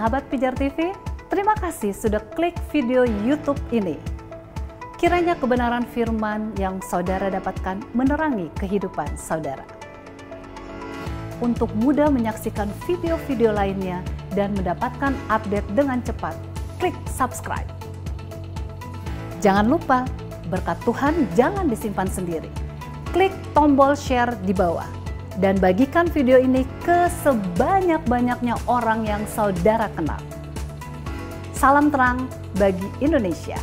Sahabat Pijar TV, terima kasih sudah klik video YouTube ini. Kiranya kebenaran firman yang saudara dapatkan menerangi kehidupan saudara. Untuk mudah menyaksikan video-video lainnya dan mendapatkan update dengan cepat, klik subscribe. Jangan lupa, berkat Tuhan jangan disimpan sendiri. Klik tombol share di bawah. Dan bagikan video ini ke sebanyak-banyaknya orang yang saudara kenal. Salam terang bagi Indonesia.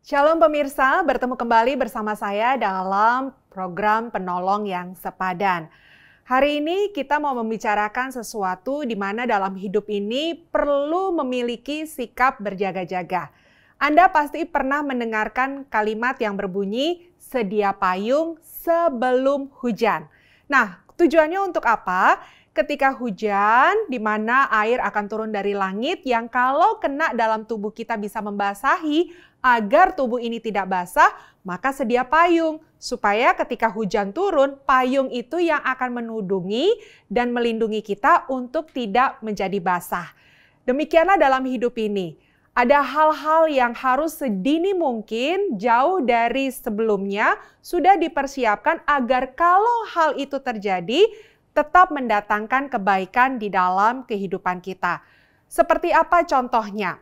Shalom pemirsa, bertemu kembali bersama saya dalam program Penolong yang Sepadan. Hari ini kita mau membicarakan sesuatu di mana dalam hidup ini perlu memiliki sikap berjaga-jaga. Anda pasti pernah mendengarkan kalimat yang berbunyi, sedia payung sebelum hujan. Nah, tujuannya untuk apa? Ketika hujan, di mana air akan turun dari langit yang kalau kena dalam tubuh kita bisa membasahi, agar tubuh ini tidak basah, maka sedia payung. Supaya ketika hujan turun, payung itu yang akan menudungi dan melindungi kita untuk tidak menjadi basah. Demikianlah dalam hidup ini. Ada hal-hal yang harus sedini mungkin, jauh dari sebelumnya, sudah dipersiapkan agar kalau hal itu terjadi, tetap mendatangkan kebaikan di dalam kehidupan kita. Seperti apa contohnya?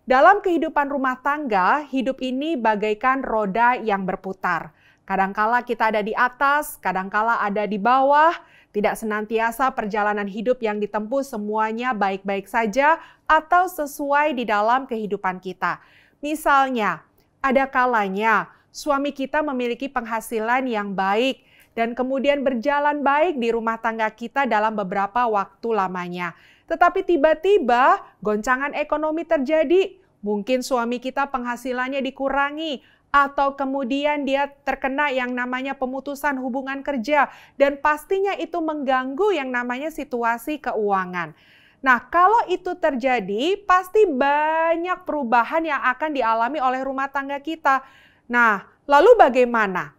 Dalam kehidupan rumah tangga, hidup ini bagaikan roda yang berputar. Kadangkala kita ada di atas, kadangkala ada di bawah, tidak senantiasa perjalanan hidup yang ditempuh semuanya baik-baik saja atau sesuai di dalam kehidupan kita. Misalnya, ada kalanya suami kita memiliki penghasilan yang baik, dan kemudian berjalan baik di rumah tangga kita dalam beberapa waktu lamanya. Tetapi tiba-tiba goncangan ekonomi terjadi. Mungkin suami kita penghasilannya dikurangi, atau kemudian dia terkena yang namanya pemutusan hubungan kerja, dan pastinya itu mengganggu yang namanya situasi keuangan. Nah, kalau itu terjadi, pasti banyak perubahan yang akan dialami oleh rumah tangga kita. Nah, lalu bagaimana?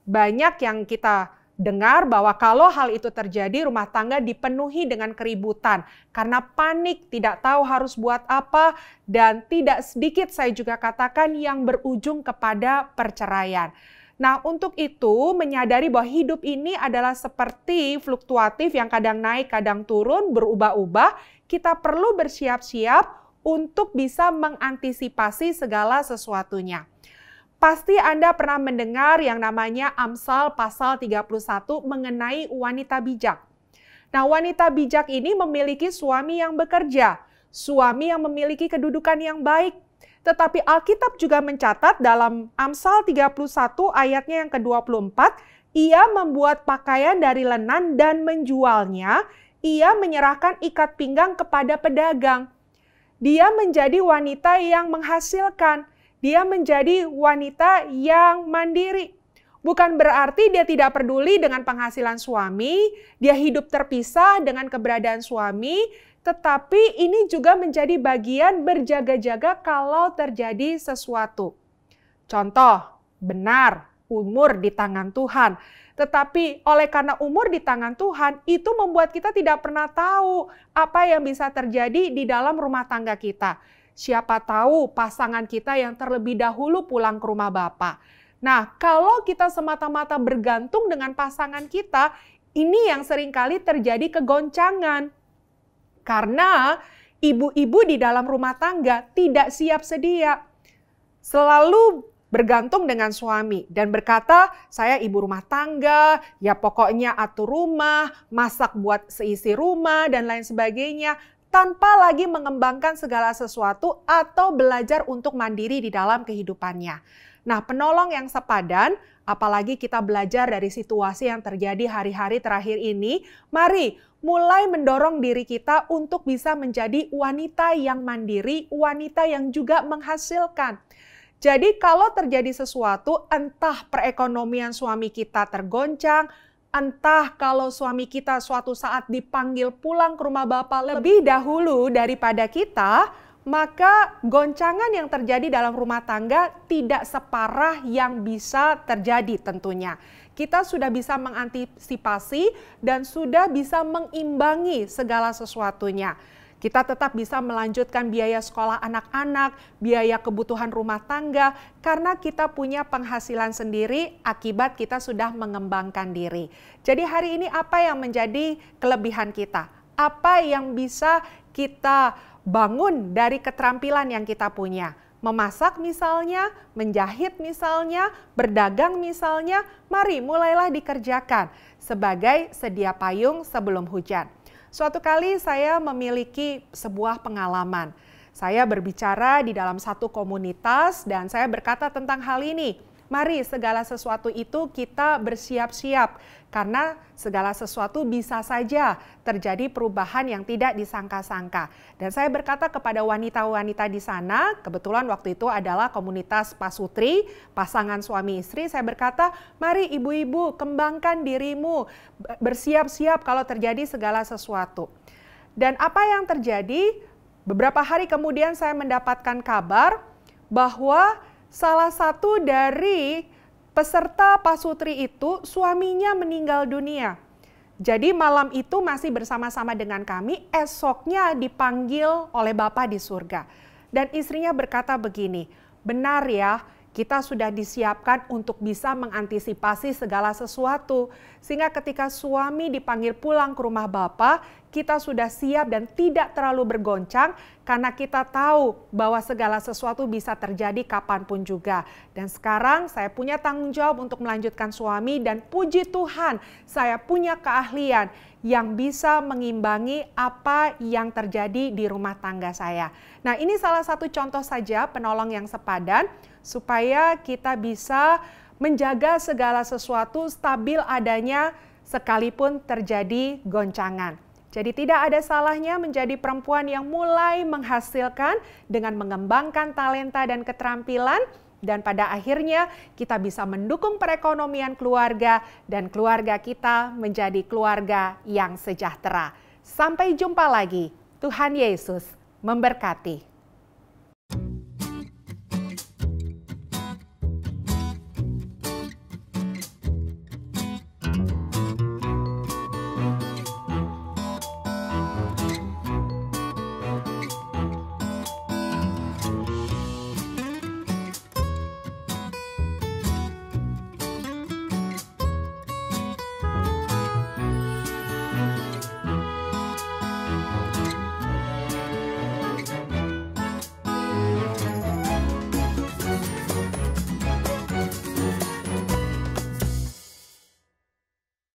Banyak yang kita dengar bahwa kalau hal itu terjadi, rumah tangga dipenuhi dengan keributan karena panik, tidak tahu harus buat apa, dan tidak sedikit saya juga katakan yang berujung kepada perceraian. Nah, untuk itu menyadari bahwa hidup ini adalah seperti fluktuatif yang kadang naik, kadang turun, berubah-ubah, kita perlu bersiap-siap untuk bisa mengantisipasi segala sesuatunya. Pasti Anda pernah mendengar yang namanya Amsal pasal 31 mengenai wanita bijak. Nah, wanita bijak ini memiliki suami yang bekerja, suami yang memiliki kedudukan yang baik. Tetapi Alkitab juga mencatat dalam Amsal 31 ayatnya yang ke-24, ia membuat pakaian dari lenan dan menjualnya, ia menyerahkan ikat pinggang kepada pedagang. Dia menjadi wanita yang menghasilkan. Dia menjadi wanita yang mandiri. Bukan berarti dia tidak peduli dengan penghasilan suami, dia hidup terpisah dengan keberadaan suami, tetapi ini juga menjadi bagian berjaga-jaga kalau terjadi sesuatu. Contoh, benar, umur di tangan Tuhan. Tetapi oleh karena umur di tangan Tuhan, itu membuat kita tidak pernah tahu apa yang bisa terjadi di dalam rumah tangga kita. Siapa tahu pasangan kita yang terlebih dahulu pulang ke rumah Bapa. Nah, kalau kita semata-mata bergantung dengan pasangan kita, ini yang seringkali terjadi kegoncangan. Karena ibu-ibu di dalam rumah tangga tidak siap sedia. Selalu bergantung dengan suami dan berkata, saya ibu rumah tangga, ya pokoknya atur rumah, masak buat seisi rumah, dan lain sebagainya. tanpa lagi mengembangkan segala sesuatu atau belajar untuk mandiri di dalam kehidupannya. Nah, penolong yang sepadan, apalagi kita belajar dari situasi yang terjadi hari-hari terakhir ini, mari mulai mendorong diri kita untuk bisa menjadi wanita yang mandiri, wanita yang juga menghasilkan. Jadi kalau terjadi sesuatu, entah perekonomian suami kita tergoncang, entah kalau suami kita suatu saat dipanggil pulang ke rumah Bapak lebih dahulu daripada kita, maka goncangan yang terjadi dalam rumah tangga tidak separah yang bisa terjadi tentunya. Kita sudah bisa mengantisipasi dan sudah bisa mengimbangi segala sesuatunya. Kita tetap bisa melanjutkan biaya sekolah anak-anak, biaya kebutuhan rumah tangga, karena kita punya penghasilan sendiri akibat kita sudah mengembangkan diri. Jadi hari ini apa yang menjadi kelebihan kita? Apa yang bisa kita bangun dari keterampilan yang kita punya? Memasak misalnya, menjahit misalnya, berdagang misalnya, mari mulailah dikerjakan sebagai sedia payung sebelum hujan. Suatu kali saya memiliki sebuah pengalaman. Saya berbicara di dalam satu komunitas dan saya berkata tentang hal ini. Mari segala sesuatu itu kita bersiap-siap karena segala sesuatu bisa saja terjadi perubahan yang tidak disangka-sangka. Dan saya berkata kepada wanita-wanita di sana, kebetulan waktu itu adalah komunitas pasutri, pasangan suami istri, saya berkata, mari ibu-ibu kembangkan dirimu, bersiap-siap kalau terjadi segala sesuatu. Dan apa yang terjadi? Beberapa hari kemudian saya mendapatkan kabar bahwa salah satu dari peserta pasutri itu suaminya meninggal dunia. Jadi malam itu masih bersama-sama dengan kami, esoknya dipanggil oleh Bapa di surga. Dan istrinya berkata begini, benar ya, kita sudah disiapkan untuk bisa mengantisipasi segala sesuatu. Sehingga ketika suami dipanggil pulang ke rumah Bapa, kita sudah siap dan tidak terlalu bergoncang karena kita tahu bahwa segala sesuatu bisa terjadi kapanpun juga. Dan sekarang saya punya tanggung jawab untuk melanjutkan suami dan puji Tuhan saya punya keahlian yang bisa mengimbangi apa yang terjadi di rumah tangga saya. Nah, ini salah satu contoh saja penolong yang sepadan supaya kita bisa menjaga segala sesuatu stabil adanya sekalipun terjadi goncangan. Jadi tidak ada salahnya menjadi perempuan yang mulai menghasilkan dengan mengembangkan talenta dan keterampilan, dan pada akhirnya kita bisa mendukung perekonomian keluarga dan keluarga kita menjadi keluarga yang sejahtera. Sampai jumpa lagi. Tuhan Yesus memberkati.